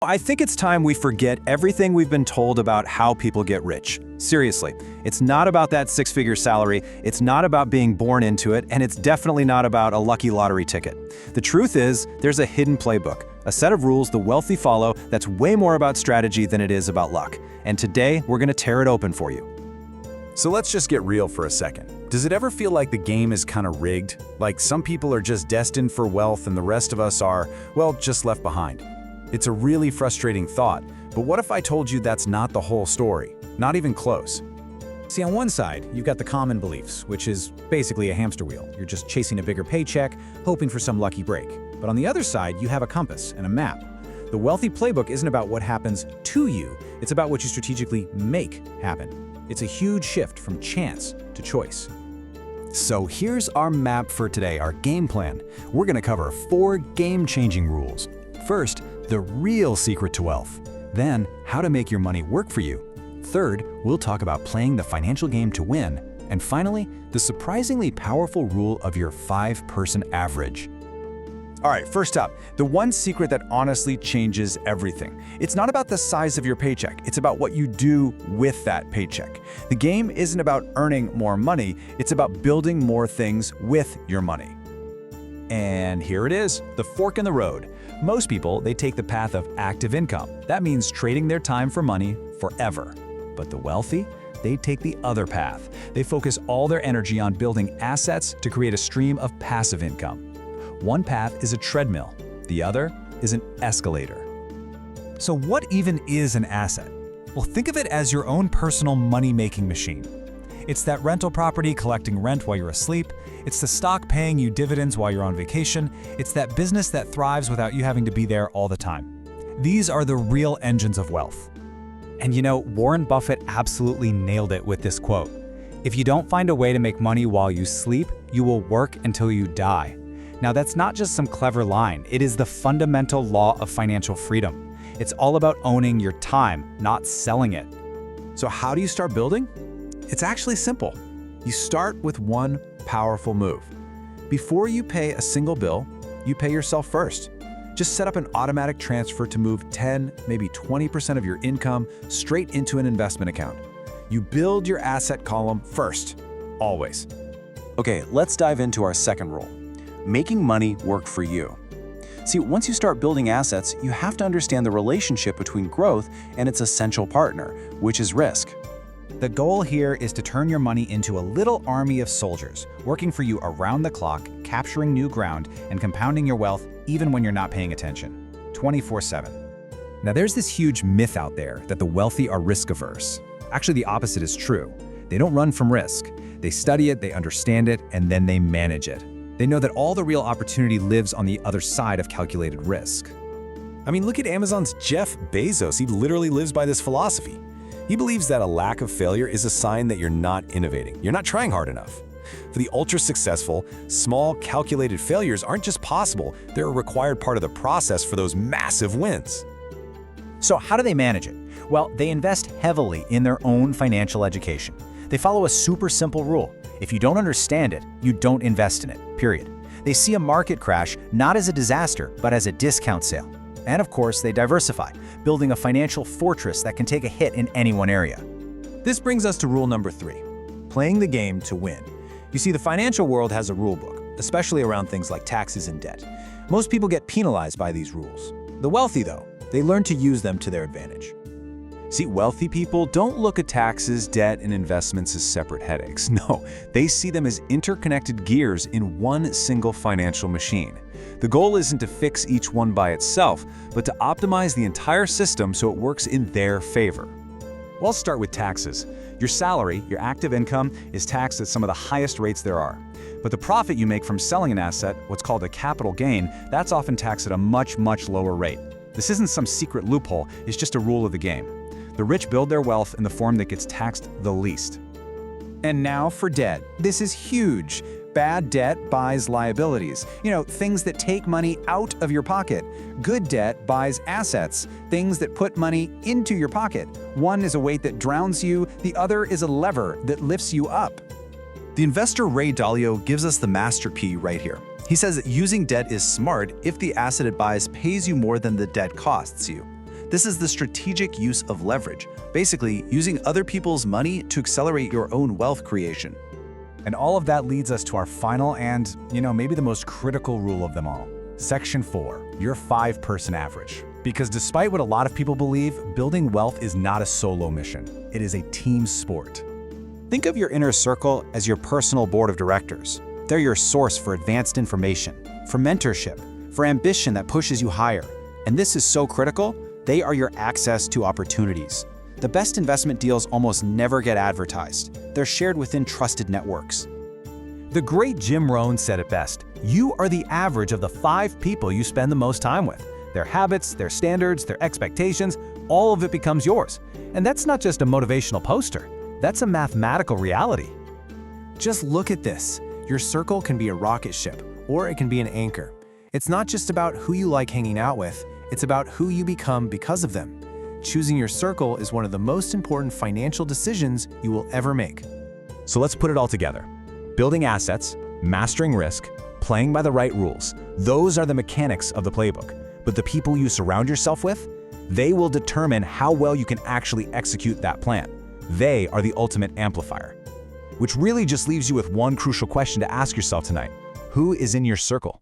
I think it's time we forget everything we've been told about how people get rich. Seriously, it's not about that six-figure salary, it's not about being born into it, and it's definitely not about a lucky lottery ticket. The truth is, there's a hidden playbook, a set of rules the wealthy follow that's way more about strategy than it is about luck. And today, we're gonna tear it open for you. So let's just get real for a second. Does it ever feel like the game is kind of rigged? Like some people are just destined for wealth and the rest of us are, well, just left behind? It's a really frustrating thought, but what if I told you that's not the whole story? Not even close. See, on one side, you've got the common beliefs, which is basically a hamster wheel. You're just chasing a bigger paycheck, hoping for some lucky break. But on the other side, you have a compass and a map. The wealthy playbook isn't about what happens to you, it's about what you strategically make happen. It's a huge shift from chance to choice. So here's our map for today, our game plan. We're gonna cover 4 game-changing rules. First, the real secret to wealth. Then, how to make your money work for you. Third, we'll talk about playing the financial game to win. And finally, the surprisingly powerful rule of your 5-person average. All right, first up, the one secret that honestly changes everything. It's not about the size of your paycheck, it's about what you do with that paycheck. The game isn't about earning more money, it's about building more things with your money. And here it is, the fork in the road. Most people, they take the path of active income. That means trading their time for money forever. But the wealthy, they take the other path. They focus all their energy on building assets to create a stream of passive income. One path is a treadmill, the other is an escalator. So what even is an asset? Well, think of it as your own personal money-making machine. It's that rental property collecting rent while you're asleep. It's the stock paying you dividends while you're on vacation. It's that business that thrives without you having to be there all the time. These are the real engines of wealth. And you know, Warren Buffett absolutely nailed it with this quote. If you don't find a way to make money while you sleep, you will work until you die. Now that's not just some clever line, it is the fundamental law of financial freedom. It's all about owning your time, not selling it. So how do you start building? It's actually simple. You start with one powerful move. Before you pay a single bill, you pay yourself first. Just set up an automatic transfer to move 10, maybe 20% of your income straight into an investment account. You build your asset column first, always. Okay, let's dive into our second rule. Making money work for you. See, once you start building assets, you have to understand the relationship between growth and its essential partner, which is risk. The goal here is to turn your money into a little army of soldiers, working for you around the clock, capturing new ground, and compounding your wealth even when you're not paying attention, 24/7. Now there's this huge myth out there that the wealthy are risk-averse. Actually, the opposite is true. They don't run from risk. They study it, they understand it, and then they manage it. They know that all the real opportunity lives on the other side of calculated risk. I mean, look at Amazon's Jeff Bezos. He literally lives by this philosophy. He believes that a lack of failure is a sign that you're not innovating. You're not trying hard enough. For the ultra-successful, small, calculated failures aren't just possible, they're a required part of the process for those massive wins. So how do they manage it? Well, they invest heavily in their own financial education. They follow a super simple rule. If you don't understand it, you don't invest in it, period. They see a market crash not as a disaster, but as a discount sale. And of course, they diversify, building a financial fortress that can take a hit in any one area. This brings us to rule number 3, playing the game to win. You see, the financial world has a rule book, especially around things like taxes and debt. Most people get penalized by these rules. The wealthy, though, they learn to use them to their advantage. See, wealthy people don't look at taxes, debt, and investments as separate headaches. No, they see them as interconnected gears in one single financial machine. The goal isn't to fix each one by itself, but to optimize the entire system so it works in their favor. Well, let's start with taxes. Your salary, your active income, is taxed at some of the highest rates there are. But the profit you make from selling an asset, what's called a capital gain, that's often taxed at a much, much lower rate. This isn't some secret loophole, it's just a rule of the game. The rich build their wealth in the form that gets taxed the least. And now for debt. This is huge. Bad debt buys liabilities. Things that take money out of your pocket. Good debt buys assets, things that put money into your pocket. One is a weight that drowns you, the other is a lever that lifts you up. The investor Ray Dalio gives us the master key right here. He says that using debt is smart if the asset it buys pays you more than the debt costs you. This is the strategic use of leverage, basically using other people's money to accelerate your own wealth creation. And all of that leads us to our final and, maybe the most critical rule of them all. Section 4, your 5-person average. Because despite what a lot of people believe, building wealth is not a solo mission. It is a team sport. Think of your inner circle as your personal board of directors. They're your source for advanced information, for mentorship, for ambition that pushes you higher. And this is so critical, they are your access to opportunities. The best investment deals almost never get advertised. They're shared within trusted networks. The great Jim Rohn said it best: you are the average of the 5 people you spend the most time with. Their habits, their standards, their expectations, all of it becomes yours. And that's not just a motivational poster. That's a mathematical reality. Just look at this. Your circle can be a rocket ship, or it can be an anchor. It's not just about who you like hanging out with, it's about who you become because of them. Choosing your circle is one of the most important financial decisions you will ever make. So let's put it all together. Building assets, mastering risk, playing by the right rules. Those are the mechanics of the playbook. But the people you surround yourself with, they will determine how well you can actually execute that plan. They are the ultimate amplifier. Which really just leaves you with one crucial question to ask yourself tonight. Who is in your circle?